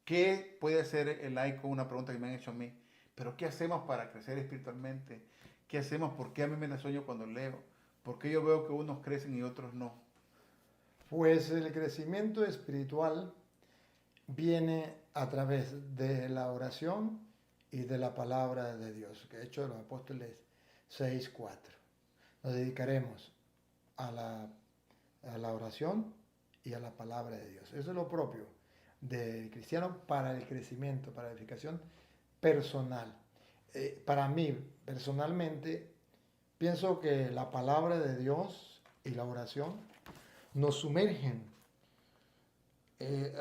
¿Qué puede hacer el laico? Una pregunta que me han hecho a mí. ¿Pero qué hacemos para crecer espiritualmente? ¿Qué hacemos? ¿Por qué a mí me da sueño cuando leo? ¿Por qué yo veo que unos crecen y otros no? Pues el crecimiento espiritual viene a través de la oración y de la palabra de Dios, que Hechos de los Apóstoles 6:4. Nos dedicaremos a la oración y a la palabra de Dios. Eso es lo propio del cristiano para el crecimiento, para la edificación personal. Para mí, personalmente, pienso que la palabra de Dios y la oración nos sumergen,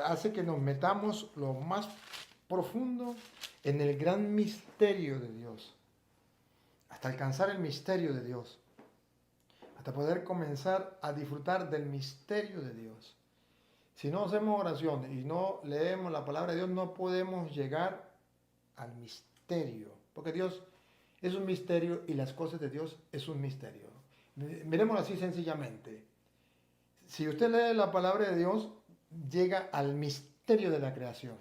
hace que nos metamos lo más profundo en el gran misterio de Dios, hasta alcanzar el misterio de Dios, hasta poder comenzar a disfrutar del misterio de Dios. Si no hacemos oración y no leemos la palabra de Dios, no podemos llegar al misterio, porque Dios es un misterio y las cosas de Dios es un misterio. Miremoslo así sencillamente. Si usted lee la palabra de Dios, llega al misterio de la creación.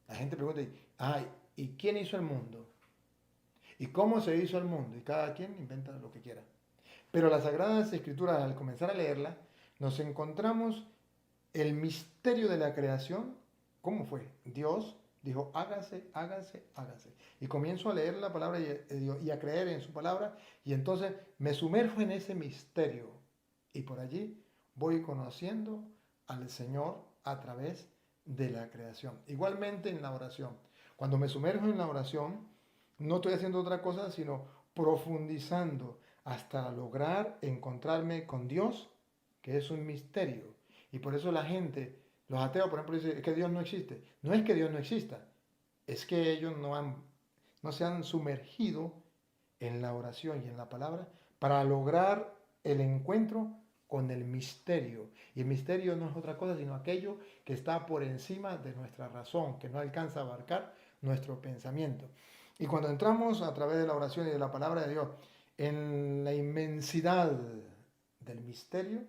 La gente pregunta, ay, ¿y quién hizo el mundo? ¿Y cómo se hizo el mundo? Y cada quien inventa lo que quiera. Pero las Sagradas Escrituras, al comenzar a leerla, nos encontramos el misterio de la creación. ¿Cómo fue? Dios dijo, hágase, hágase, hágase. Y comienzo a leer la palabra de Dios y a creer en su palabra, y entonces me sumerjo en ese misterio. Y por allí voy conociendo al Señor a través de la creación. Igualmente en la oración. Cuando me sumerjo en la oración, no estoy haciendo otra cosa sino profundizando hasta lograr encontrarme con Dios, que es un misterio. Y por eso la gente, los ateos, por ejemplo, dicen que Dios no existe. No es que Dios no exista, es que ellos no se han sumergido en la oración y en la palabra para lograr el encuentro con el misterio. Y el misterio no es otra cosa sino aquello que está por encima de nuestra razón, que no alcanza a abarcar nuestro pensamiento. Y cuando entramos a través de la oración y de la palabra de Dios en la inmensidad del misterio,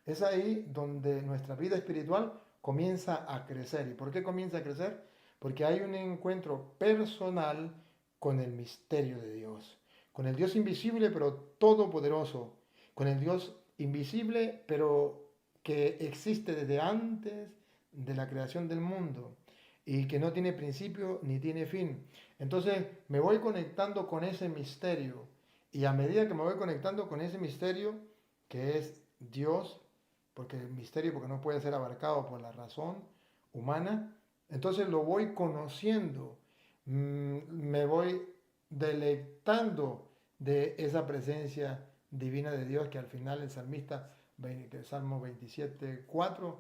es ahí donde nuestra vida espiritual comienza a crecer. ¿Y por qué comienza a crecer? Porque hay un encuentro personal con el misterio de Dios, con el Dios invisible pero todopoderoso, con el Dios invisible pero que existe desde antes de la creación del mundo y que no tiene principio ni tiene fin. Entonces me voy conectando con ese misterio, y a medida que me voy conectando con ese misterio que es Dios, porque el misterio porque no puede ser abarcado por la razón humana, entonces lo voy conociendo, me voy deleitando de esa presencia divina de Dios, que al final el salmista, el Salmo 27:4,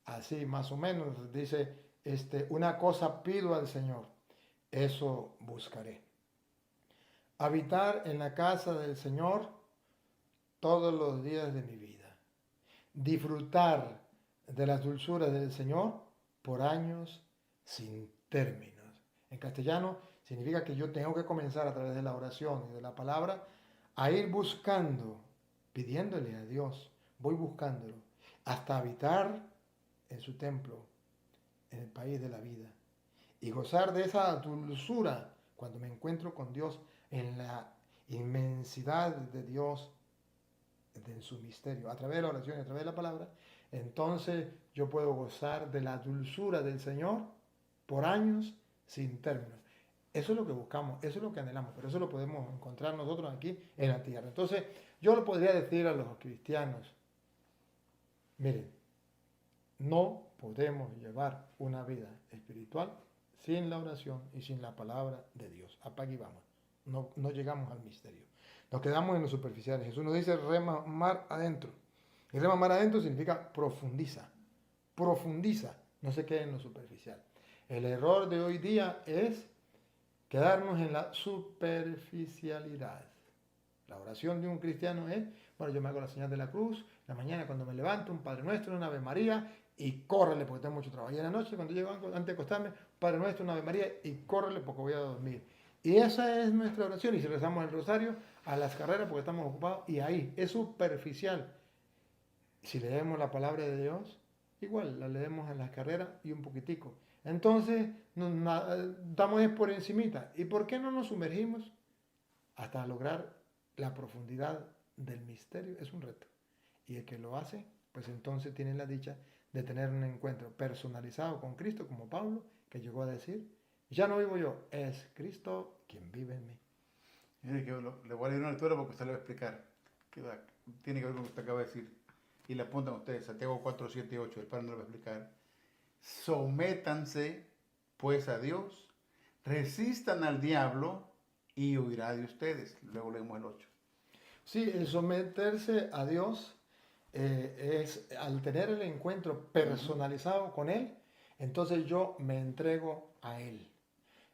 así más o menos dice, una cosa pido al Señor, eso buscaré. Habitar en la casa del Señor todos los días de mi vida. Disfrutar de las dulzuras del Señor por años sin términos. En castellano significa que yo tengo que comenzar a través de la oración y de la palabra a ir buscando, pidiéndole a Dios, voy buscándolo, hasta habitar en su templo, en el país de la vida, y gozar de esa dulzura cuando me encuentro con Dios en la inmensidad de Dios, en su misterio, a través de la oración y a través de la palabra. Entonces yo puedo gozar de la dulzura del Señor por años sin término. Eso es lo que buscamos, eso es lo que anhelamos, pero eso lo podemos encontrar nosotros aquí en la tierra. Entonces yo lo podría decir a los cristianos, miren, no podemos llevar una vida espiritual sin la oración y sin la palabra de Dios. Apague y vamos. No llegamos al misterio. Nos quedamos en lo superficial. Jesús nos dice rema mar adentro. Y rema mar adentro significa profundiza. Profundiza. No se quede en lo superficial. El error de hoy día es quedarnos en la superficialidad. La oración de un cristiano es, bueno, yo me hago la señal de la cruz, la mañana cuando me levanto, un Padre Nuestro, una Ave María, y córrele porque tengo mucho trabajo. Y en la noche, cuando llego antes de acostarme, Padre Nuestro, una Ave María, y córrele porque voy a dormir. Y esa es nuestra oración. Y si rezamos el rosario, a las carreras porque estamos ocupados, y ahí es superficial. Si leemos la palabra de Dios, igual la leemos en las carreras y un poquitico. Entonces, damos por encimita. ¿Y por qué no nos sumergimos hasta lograr la profundidad del misterio? Es un reto. Y el que lo hace, pues entonces tiene la dicha de tener un encuentro personalizado con Cristo, como Pablo, que llegó a decir, ya no vivo yo, es Cristo quien vive en mí. Mire que le voy a leer una lectura porque usted le va a explicar. Tiene que ver con lo que usted acaba de decir. Y le apuntan ustedes, Santiago 4, 7 y 8, el Padre no le va a explicar. Sométanse pues a Dios, resistan al diablo y huirá de ustedes. Luego leemos el 8. Sí, el someterse a Dios es al tener el encuentro personalizado con Él, entonces yo me entrego a Él.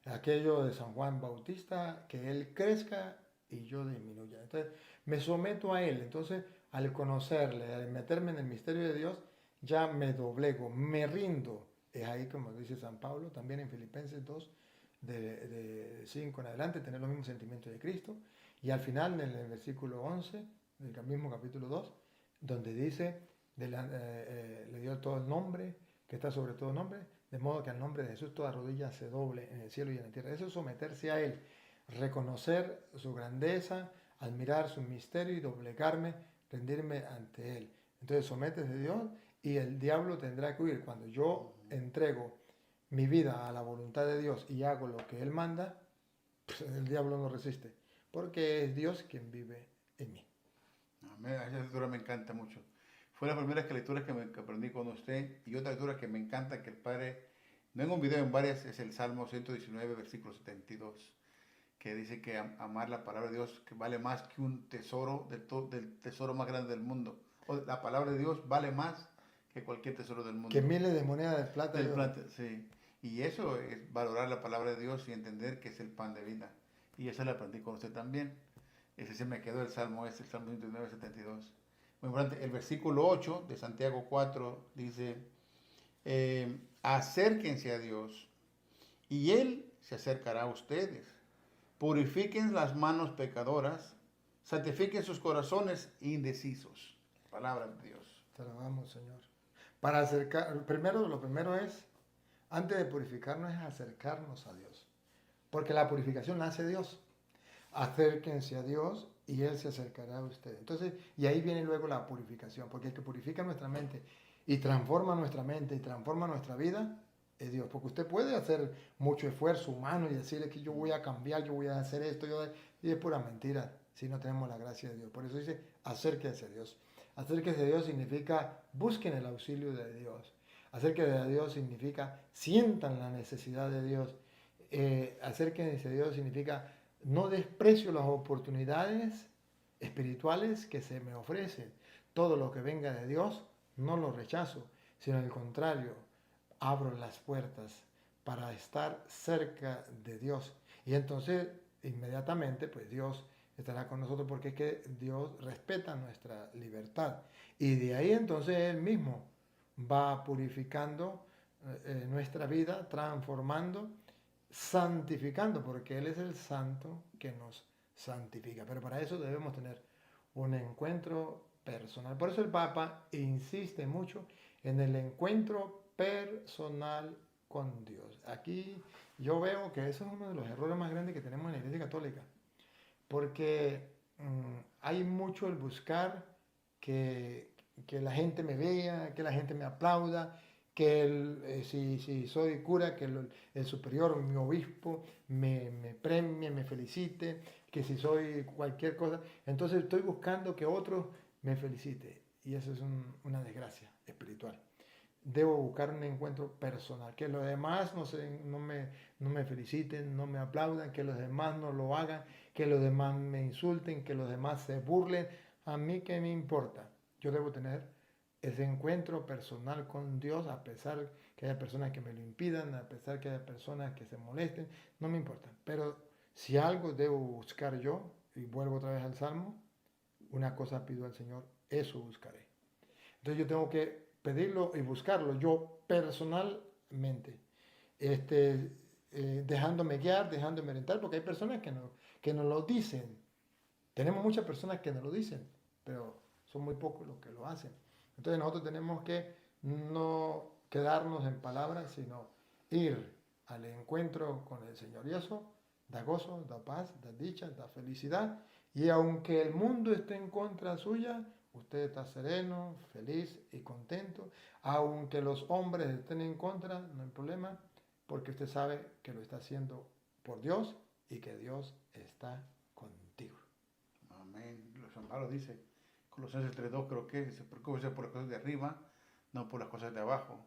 Aquello de San Juan Bautista, que Él crezca y yo disminuya. Entonces me someto a Él. Entonces al conocerle, al meterme en el misterio de Dios, ya me doblego, me rindo. Es ahí como dice San Pablo, también en Filipenses 2, de 5 en adelante, tener los mismos sentimientos de Cristo. Y al final, en el versículo 11 del mismo capítulo 2, donde dice, le dio todo el nombre, que está sobre todo nombre, de modo que al nombre de Jesús toda rodilla se doble en el cielo y en la tierra. Eso es someterse a Él, reconocer su grandeza, admirar su misterio y doblegarme, rendirme ante Él. Entonces sométese a Dios y el diablo tendrá que huir. Cuando yo entrego mi vida a la voluntad de Dios y hago lo que Él manda, pues el diablo no resiste, porque es Dios quien vive en mí. Esa lectura me encanta mucho. Fue la primera lectura que aprendí con usted. Y otra lectura que me encanta, que el Padre, no en un video, en varias, es el Salmo 119, versículo 72, que dice que amar la palabra de Dios que vale más que un tesoro, del tesoro más grande del mundo. La palabra de Dios vale más que cualquier tesoro del mundo. Que miles de monedas de plata. Del plata, sí. Y eso es valorar la palabra de Dios y entender que es el pan de vida. Y eso lo aprendí con usted también. Ese se me quedó el Salmo, el Salmo 119, 72. Muy importante. El versículo 8 de Santiago 4 dice, acérquense a Dios y Él se acercará a ustedes. Purifiquen las manos pecadoras, santifiquen sus corazones indecisos. Palabra de Dios. Te alabamos, Señor. Para acercar, lo primero es, antes de purificarnos, es acercarnos a Dios. Porque la purificación la hace Dios. Acérquense a Dios y Él se acercará a ustedes. Entonces, y ahí viene luego la purificación, porque el que purifica nuestra mente y transforma nuestra mente y transforma nuestra vida es Dios. Porque usted puede hacer mucho esfuerzo humano y decirle que yo voy a cambiar, yo voy a hacer esto, y es pura mentira si no tenemos la gracia de Dios. Por eso dice, acérquense a Dios. Acérquense a Dios significa busquen el auxilio de Dios. Acérquense a Dios significa sientan la necesidad de Dios. Acérquense a Dios significa no desprecio las oportunidades espirituales que se me ofrecen. Todo lo que venga de Dios no lo rechazo, sino al contrario, abro las puertas para estar cerca de Dios. Y entonces, inmediatamente, pues Dios estará con nosotros porque es que Dios respeta nuestra libertad. Y de ahí entonces Él mismo va purificando nuestra vida, transformando, santificando, porque Él es el santo que nos santifica. Pero para eso debemos tener un encuentro personal. Por eso el Papa insiste mucho en el encuentro personal con Dios. Aquí yo veo que eso es uno de los errores más grandes que tenemos en la Iglesia Católica, porque hay mucho el buscar que la gente me vea, que la gente me aplauda, que si soy cura, que el superior, mi obispo, me premie, me felicite, que si soy cualquier cosa. Entonces estoy buscando que otros me felicite y eso es una desgracia espiritual. Debo buscar un encuentro personal, que los demás no me feliciten, no me aplaudan, que los demás no lo hagan, que los demás me insulten, que los demás se burlen. A mí qué me importa. Yo debo tener ese encuentro personal con Dios, a pesar que haya personas que me lo impidan, a pesar que haya personas que se molesten, no me importa. Pero si algo debo buscar yo, y vuelvo otra vez al Salmo, una cosa pido al Señor, eso buscaré. Entonces yo tengo que pedirlo y buscarlo yo personalmente, dejándome guiar, dejándome orientar, porque hay personas que nos lo dicen. Tenemos muchas personas que nos lo dicen, pero son muy pocos los que lo hacen. Entonces nosotros tenemos que no quedarnos en palabras, sino ir al encuentro con el Señor. Y eso da gozo, da paz, da dicha, da felicidad. Y aunque el mundo esté en contra suya, usted está sereno, feliz y contento. Aunque los hombres estén en contra, no hay problema, porque usted sabe que lo está haciendo por Dios y que Dios está contigo. Amén. San Pablo dice, Colosenses 3:2 creo que dice, preocúpese por las cosas de arriba, no por las cosas de abajo.